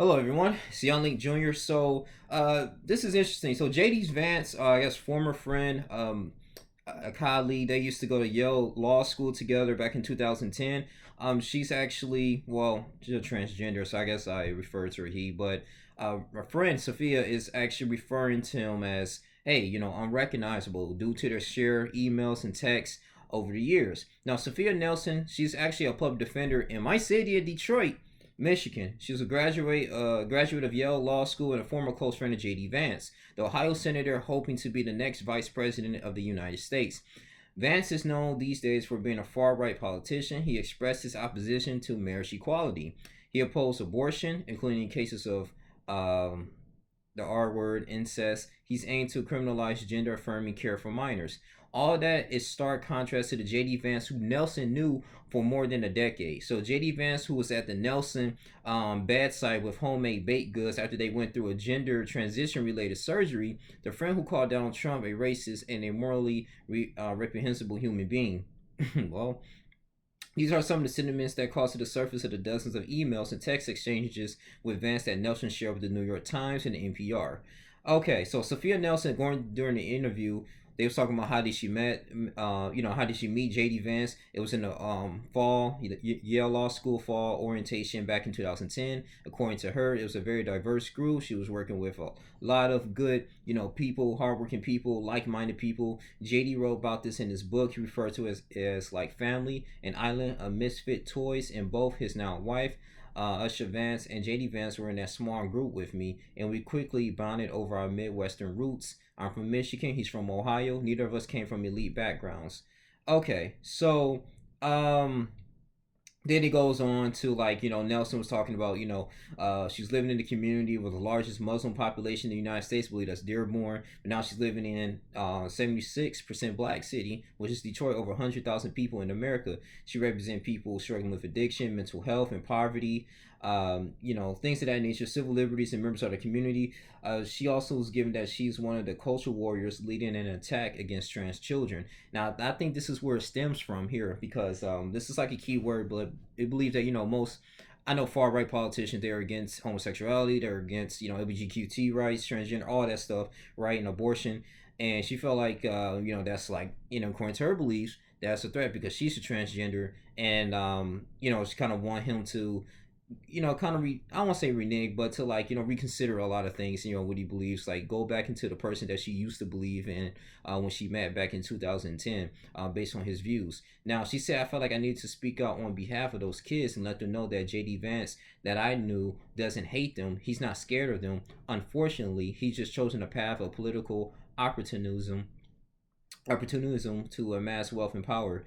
Hello, everyone. It's Young Link Jr. This is interesting. So, JD's Vance, I guess, former friend, a colleague. They used to go to Yale Law School together back in 2010. She's actually, well, she's a transgender, so I guess I refer to her he. But my friend Sophia is actually referring to him as, hey, unrecognizable due to their shared emails and texts over the years. Now, Sophia Nelson, she's actually a public defender in my city of Detroit, Michigan. She was a graduate of Yale Law School and a former close friend of J.D. Vance, the Ohio senator hoping to be the next vice president of the United States. Vance is known these days for being a far right politician. He expressed his opposition to marriage equality. He opposed abortion, including cases of the R word, incest. He's aimed to criminalize gender affirming care for minors. All of that is stark contrast to the J.D. Vance who Nelson knew for more than a decade. So J.D. Vance, who was at the Nelson bedside with homemade baked goods after they went through a gender transition related surgery, the friend who called Donald Trump a racist and a morally reprehensible human being. Well, these are some of the sentiments that caused to the surface of the dozens of emails and text exchanges with Vance that Nelson shared with the New York Times and the NPR. Okay, so Sophia Nelson, going during the interview, they was talking about how did she met, how did she meet JD Vance? It was in the fall, Yale Law School fall orientation back in 2010. According to her, it was a very diverse group. She was working with a lot of good, people, hardworking people, like-minded people. JD wrote about this in his book. He referred to it as like family, an island of misfit toys, and both his now wife. Usher Vance and JD Vance were in that small group with me, and we quickly bonded over our Midwestern roots. I'm from Michigan. He's from Ohio. Neither of us came from elite backgrounds. Okay, so then it goes on to like Nelson was talking about she's living in the community with the largest Muslim population in the United States. I believe that's Dearborn, but now she's living in 76% black city, which is Detroit, over 100,000 people in America. She represents people struggling with addiction, mental health, and poverty. Things of that nature, civil liberties, and members of the community. She also was given that she's one of the culture warriors leading an attack against trans children. Now, I think this is where it stems from here because this is like a key word, but it believes that most. I know far right politicians, they're against homosexuality, they're against LGBTQ rights, transgender, all that stuff, right, and abortion. And she felt like that's like according to her beliefs, that's a threat because she's a transgender, and she kind of want him to kind of I don't want to say renege, but to like reconsider a lot of things. What he believes, like go back into the person that she used to believe in when she met back in 2010, based on his views. Now she said, I felt like I needed to speak out on behalf of those kids and let them know that JD Vance that I knew doesn't hate them. He's not scared of them. Unfortunately, he's just chosen a path of political opportunism to amass wealth and power.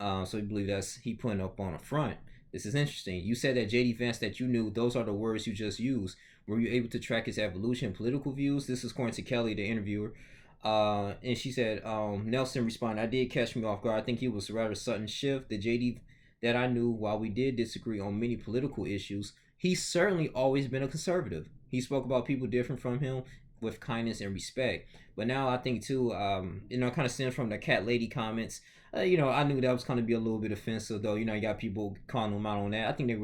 So he believe that's he putting up on a front. This is interesting. You said that JD Vance that you knew, those are the words you just used. Were you able to track his evolution and political views? This is according to Kelly, the interviewer. And she said, Nelson responded, I did catch me off guard. I think he was a rather sudden shift. The JD that I knew, while we did disagree on many political issues, he's certainly always been a conservative. He spoke about people different from him with kindness and respect. But now I think too, it kind of stems from the cat lady comments. I knew that was going to be a little bit offensive, though. You got people calling them out on that. I think they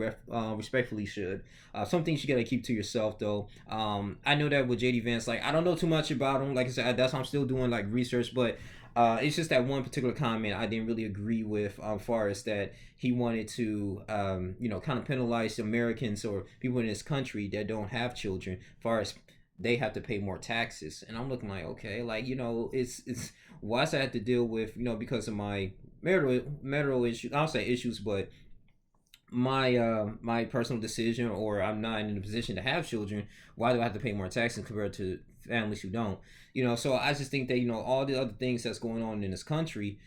respectfully should. Some things you got to keep to yourself, though. I know that with JD Vance, like I don't know too much about him. Like I said, that's why I'm still doing like research, but it's just that one particular comment I didn't really agree with, far as that he wanted to, kind of penalize Americans or people in this country that don't have children, far as they have to pay more taxes. And I'm looking like, okay, like it's why does I have to deal with because of my marital issues? I'll say issues, but my personal decision, or I'm not in a position to have children. Why do I have to pay more taxes compared to families who don't? So I just think that all the other things that's going on in this country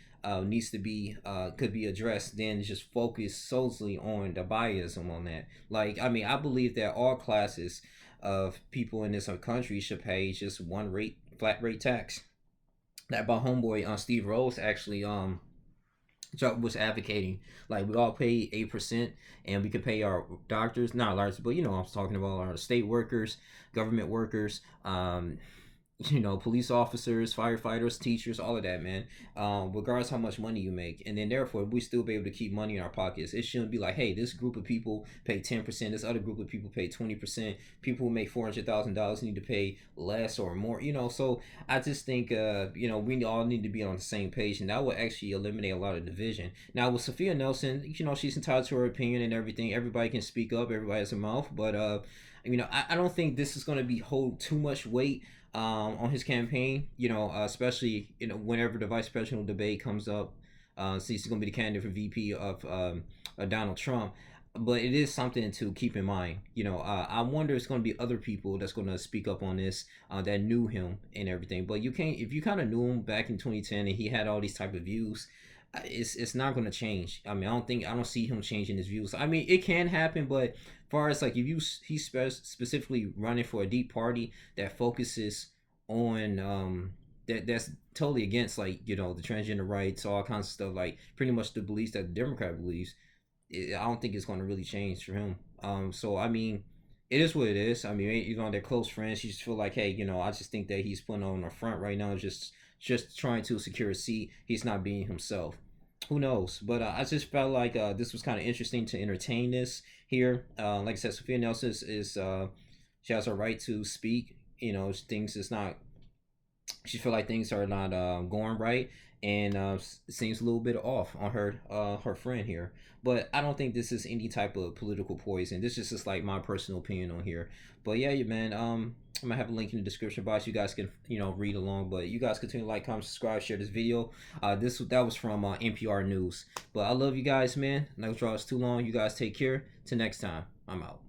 needs to be could be addressed. Then just focus solely on the biasm on that. Like I mean, I believe that all classes of people in this country should pay just one flat rate tax. That my homeboy Steve Rose actually was advocating, like we all pay 8%, and we could pay our doctors, not large, but I was talking about our state workers, government workers, police officers, firefighters, teachers, all of that, man. Regardless how much money you make, and then therefore we still be able to keep money in our pockets. It shouldn't be like, hey, this group of people pay 10%, this other group of people pay 20%. People who make $400,000 need to pay less or more. So I just think we all need to be on the same page, and that would actually eliminate a lot of division. Now with Sophia Nelson, she's entitled to her opinion and everything. Everybody can speak up. Everybody has a mouth, but I don't think this is going to be hold too much weight on his campaign. Especially whenever the vice presidential debate comes up, since he's going to be the candidate for VP of Donald Trump. But it is something to keep in mind. I wonder if it's going to be other people that's going to speak up on this that knew him and everything. But you can't, if you kind of knew him back in 2010 and he had all these type of views. It's not going to change. I don't see him changing his views. It can happen, but far as like if he's specifically running for a deep party that focuses on that's totally against like the transgender rights, all kinds of stuff, like pretty much the beliefs that the Democrat believes. I don't think it's going to really change for him. So it is what it is. They're close friends. You just feel like, hey, I just think that he's putting on the front right now, just trying to secure a seat. He's not being himself. Who knows? But I just felt like this was kind of interesting to entertain this here. Like I said, Sophia Nelson is she has a right to speak. Things is not. She feel like things are not going right, and it seems a little bit off on her friend here. But I don't think this is any type of political poison. This is just like my personal opinion on here. But yeah, man. I'm gonna have a link in the description box. You guys can read along. But you guys continue to like, comment, subscribe, share this video. That was from NPR News. But I love you guys, man. Not draw us too long. You guys take care. Till next time. I'm out.